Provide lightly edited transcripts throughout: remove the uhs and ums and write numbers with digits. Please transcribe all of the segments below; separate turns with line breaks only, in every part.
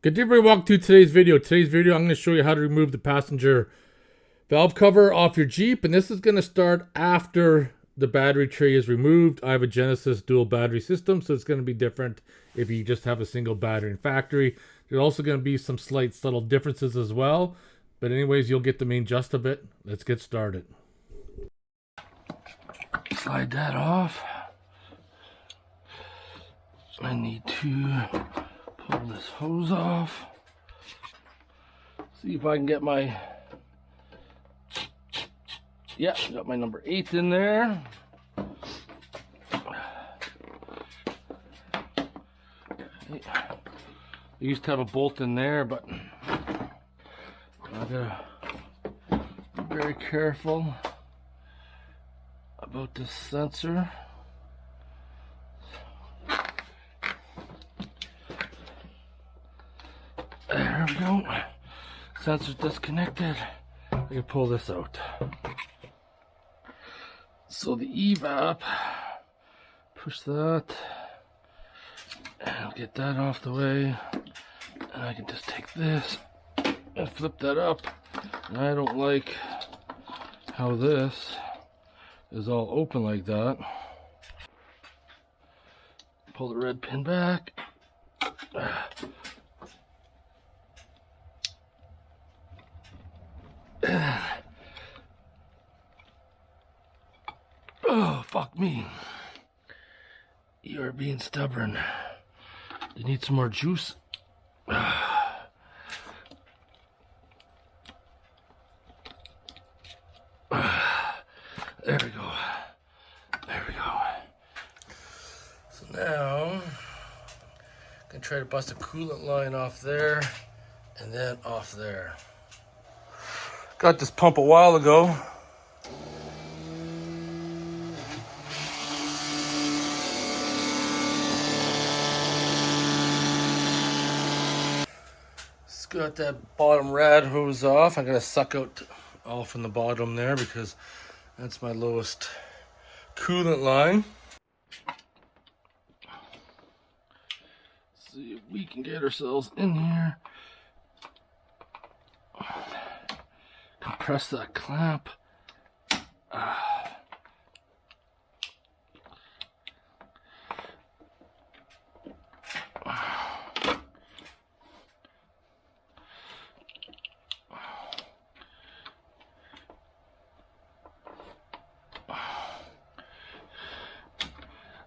Good day, everybody. Welcome to today's video. I'm going to show you how to remove the passenger valve cover off your Jeep, and this is going to start after the battery tray is removed. I have a Genesis dual battery system, so it's going to be different if you just have a single battery in factory. There's also going to be some slight subtle differences as well, but anyways, you'll get the main gist of it. Let's get started. Slide that off. I need to pull this hose off. See if I can get my, got my number 8 in there. I used to have a bolt in there, but I gotta be very careful about this sensor. There we go. Sensor's disconnected. I can pull this out. So the evap, push that, and I'll get that off the way. And I can just take this and flip that up. And I don't like how this is all open like that. Pull the red pin back. Oh, fuck me. You are being stubborn. You need some more juice. There we go. There we go. So now, I'm gonna try to bust a coolant line off there and then off there. Got this pump a while ago. Just got that bottom rad hose off. I'm gonna suck out all from the bottom there because that's my lowest coolant line. See if we can get ourselves in here. Compress that clamp.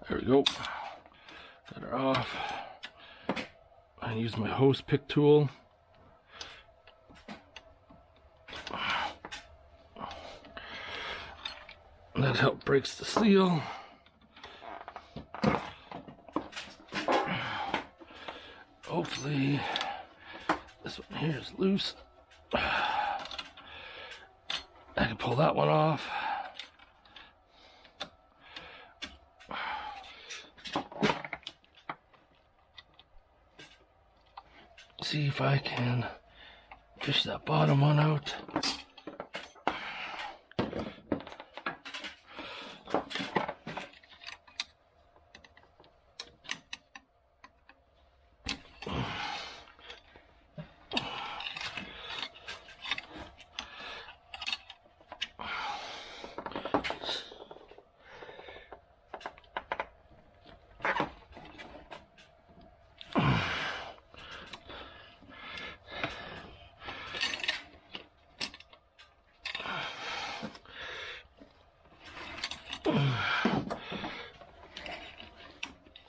There we go. Got her off. I use my hose pick tool. That helps breaks the seal. Hopefully this one here is loose. I can pull that one off. See if I can fish that bottom one out.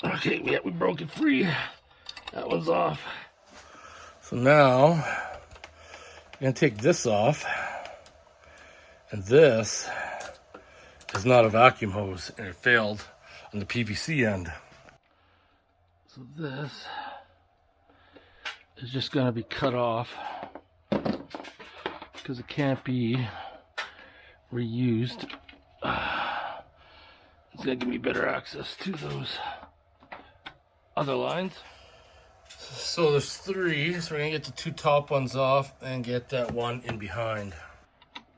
Okay, yeah, we broke it free. That one's off. So now, I'm gonna take this off. And this is not a vacuum hose, and it failed on the PVC end. So this is just gonna be cut off because it can't be reused. It's gonna give me better access to those other lines. So there's 3, so we're gonna get the 2 top ones off and get that one in behind.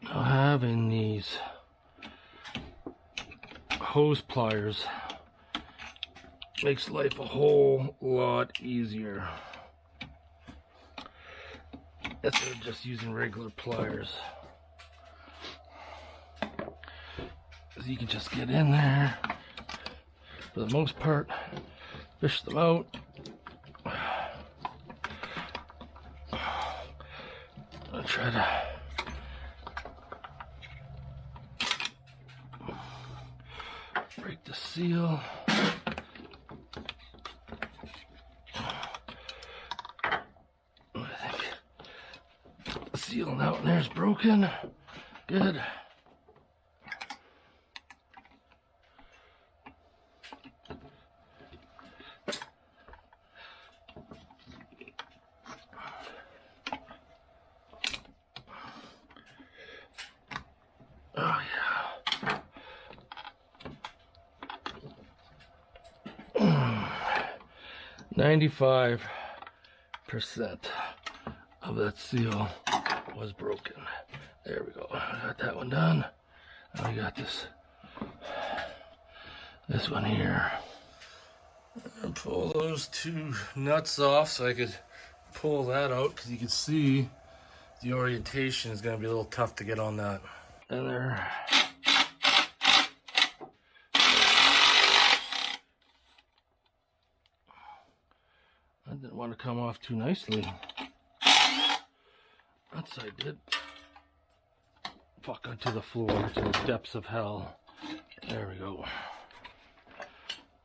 Now having these hose pliers makes life a whole lot easier. instead of just using regular pliers. So you can just get in there, for the most part, fish them out. I'll try to break the seal. I think the seal out in there is broken. Good. Oh yeah. 95% of that seal was broken. There we go. I got that one done. And we got this one here. And pull those two nuts off so I could pull that out, because you can see the orientation is going to be a little tough to get on that. And there. I didn't want to come off too nicely. That side did. Fuck onto the floor, to the depths of hell. There we go.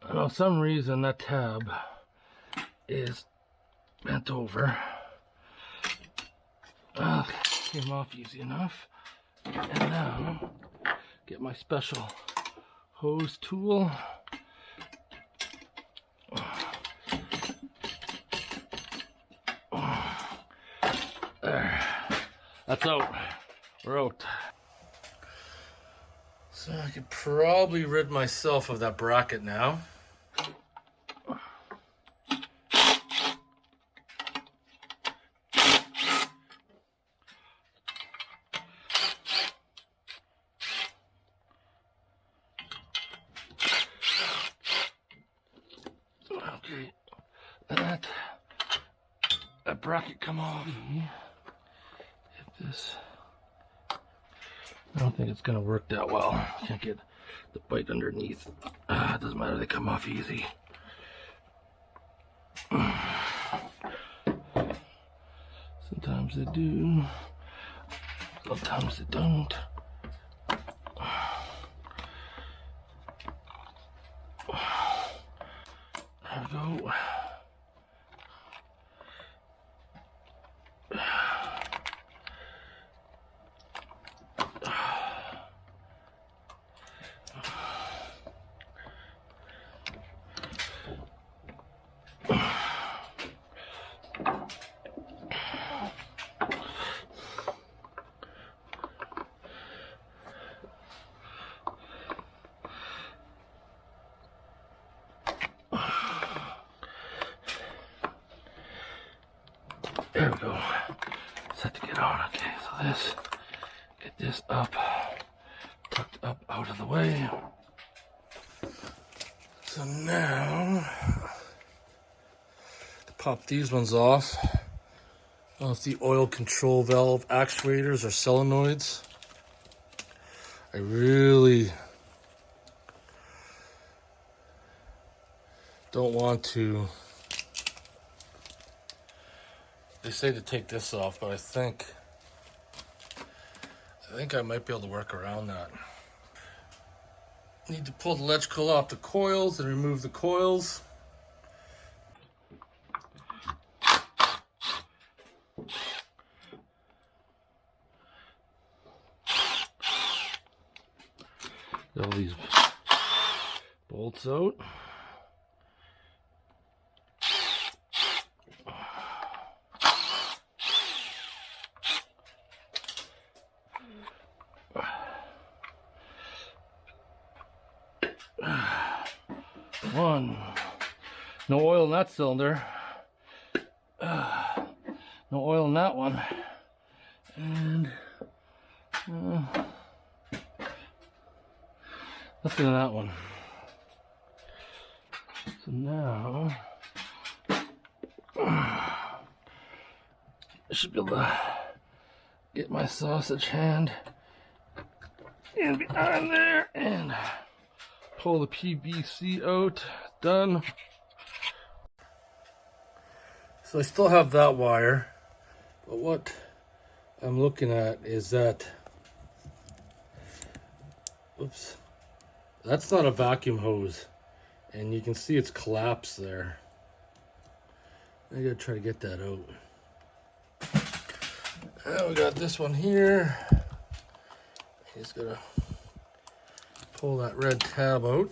And for some reason that tab is bent over. Came off easy enough. And now, get my special hose tool. There. That's out. We're out. So I could probably rid myself of that bracket now. Okay, that bracket come off. Hit this. I don't think it's gonna work that well. Can't get the bite underneath. It doesn't matter, they come off easy. Sometimes they do, sometimes they don't. There we go. There we go. Set to get on. Okay, so this, get this up, tucked up out of the way. So now, to pop these ones off. I don't know if the oil control valve actuators or solenoids. I really don't want to. They say to take this off, but I think I might be able to work around that. Need to pull the electrical off the coils and remove the coils. Get all these bolts out. One, no oil in that cylinder, no oil in that one, and nothing in that one. So now, I should be able to get my sausage hand in behind there and pull the PVC out. Done. So I still have that wire, but what I'm looking at is that, oops, that's not a vacuum hose, and you can see it's collapsed there. I gotta try to get that out. Now we got this one here. Just gotta pull that red tab out.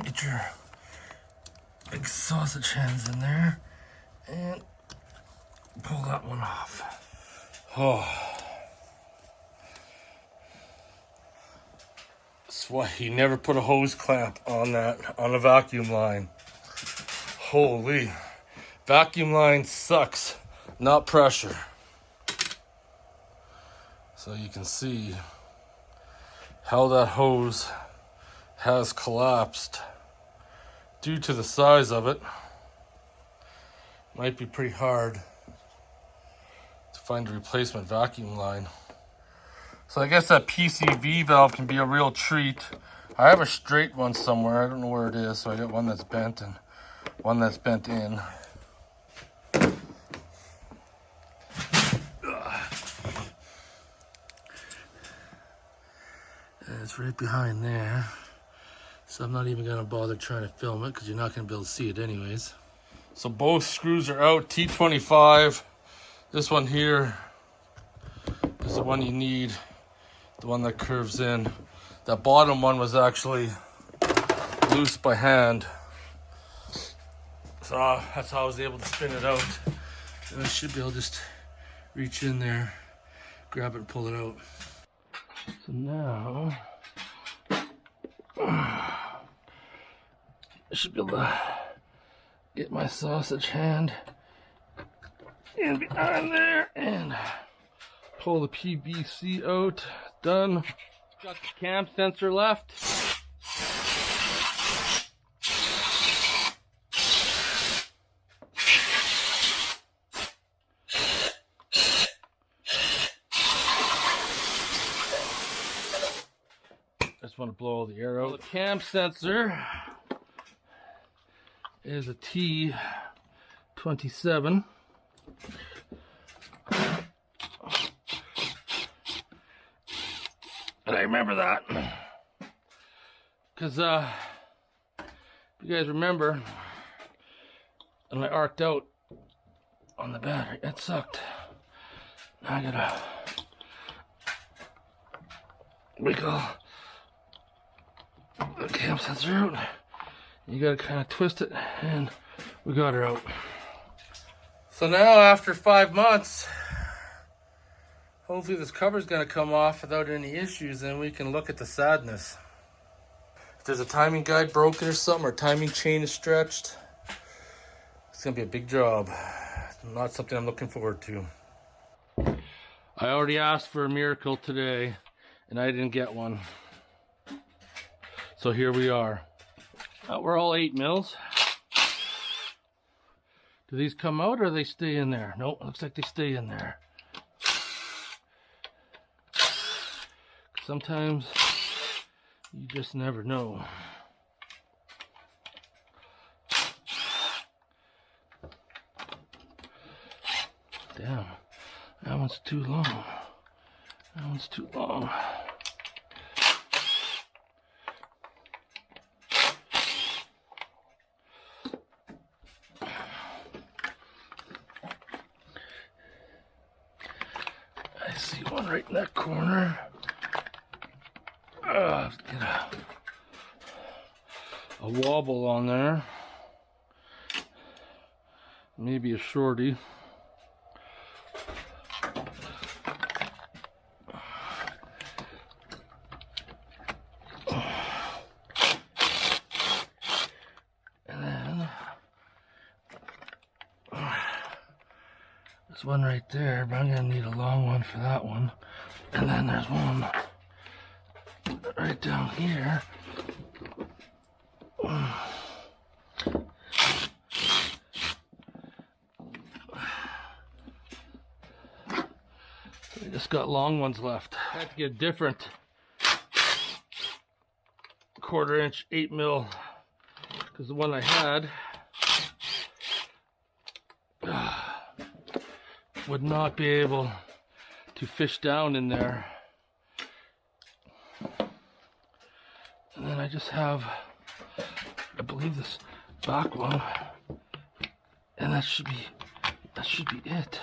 Get your big sausage hands in there and pull that one off. Oh. That's why you never put a hose clamp on that, on a vacuum line. Holy. Vacuum line sucks, not pressure. So you can see how that hose has collapsed due to the size of it. Might be pretty hard to find a replacement vacuum line. So I guess that PCV valve can be a real treat. I have a straight one somewhere, I don't know where it is, so I got one that's bent and one that's bent in. It's right behind there, so I'm not even going to bother trying to film it because you're not going to be able to see it anyways. So both screws are out, T25. This one here is the one you need, the one that curves in. That bottom one was actually loose by hand, so that's how I was able to spin it out. And I should be able to just reach in there, grab it and pull it out. So now I should be able to get my sausage hand in behind there and pull the PVC out. Done. Got the cam sensor left. I just want to blow all the air out. The cam sensor is a T27. And I remember that because if you guys remember, when I arced out on the battery, it sucked. Now I gotta wiggle the cam sensor out. You gotta kind of twist it, and we got her out. So now after 5 months, hopefully this cover's gonna come off without any issues, and we can look at the sadness. If there's a timing guide broken or something, or timing chain is stretched, it's gonna be a big job. Not something I'm looking forward to. I already asked for a miracle today, and I didn't get one. So here we are. We're all 8 mils. Do these come out or they stay in there? Nope, looks like they stay in there. Sometimes you just never know. Damn, that one's too long. That one's too long. I see one right in that corner. Get a wobble on there. Maybe a shorty. And then there's one right there, but I'm gonna need a long one for that one. And then there's one right down here. I just got long ones left. I had to get a different 1/4 inch 8 mil because the one I had would not be able to fish down in there. And then I just have, I believe, this back one, and that should be it.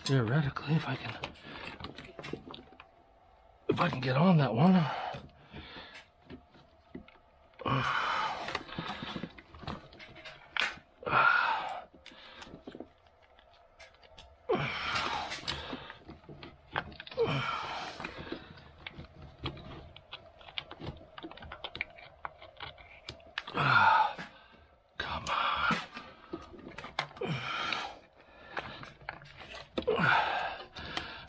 Theoretically, if I can get on that one. Come on.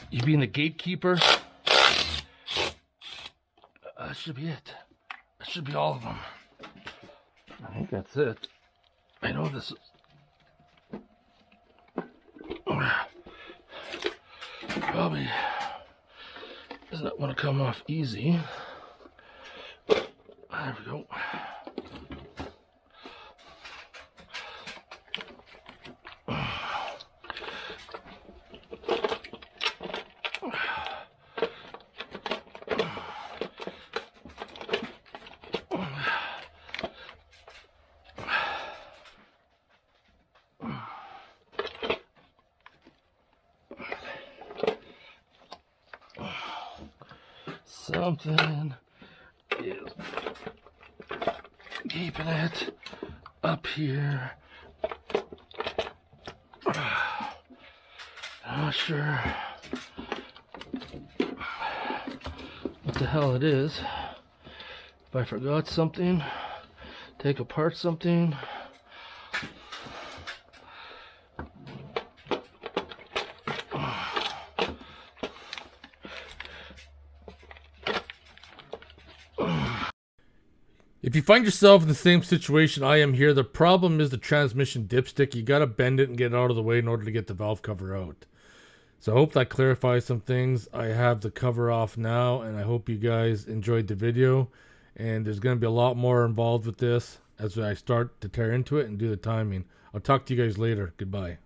You being the gatekeeper? That should be it. That should be all of them. I think that's it. I know this is... probably does not want to come off easy. There we go. Something is keeping it up here. I'm not sure what the hell it is. If I forgot something, take apart something. If you find yourself in the same situation I am here, the problem is the transmission dipstick. You got to bend it and get it out of the way in order to get the valve cover out. So I hope that clarifies some things. I have the cover off now, and I hope you guys enjoyed the video. And there's going to be a lot more involved with this as I start to tear into it and do the timing. I'll talk to you guys later. Goodbye.